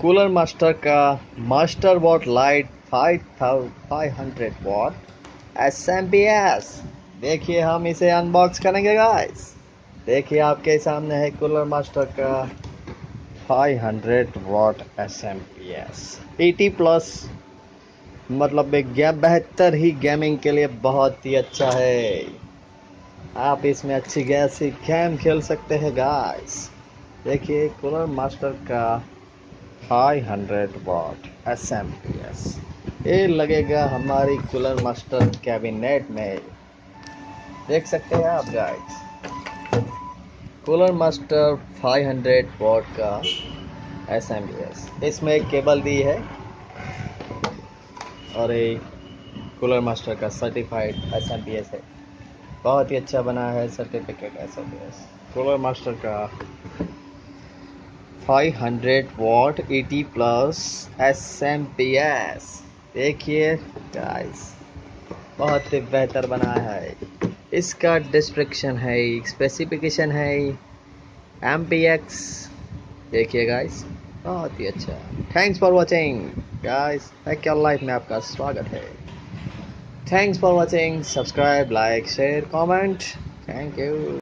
Cooler master का master what light 5500 what SMPS. देखिए हम इसे अनबॉक्स करेंगे गाइस। देखिए आपके सामने है कूलर मास्टर का 500 वॉट एसएमपीएस 80 प्लस, मतलब एक बेहतर ही गेमिंग के लिए बहुत ही अच्छा है। आप इसमें अच्छी गैसी गेम खेल सकते हैं गाइस। देखिए कूलर मास्टर का 500 वॉट एसएमपीएस ये लगेगा हमारी कूलर मास्टर कैबिनेट में। देख सकते हैं आप गाइस, कूलर मास्टर 500 वॉट का एसएमपीएस। इसमें एक केबल दी है और एक कूलर मास्टर का सर्टिफाइड एसएमपीएस है। बहुत ही अच्छा बना है सर्टिफिकेट एसएमपीएस कूलर मास्टर का 500 वॉट 80 प्लस एसएमपीएस। देखिए गाइस, बहुत ही बेहतर बना है। इसका डिस्क्रिप्शन है, स्पेसिफिकेशन है एमपीएक्स। देखिए गाइस, बहुत ही अच्छा। Thanks for watching guys. Hack your life में आपका स्वागत है। Thanks for watching. Subscribe, like, share, comment. Thank you.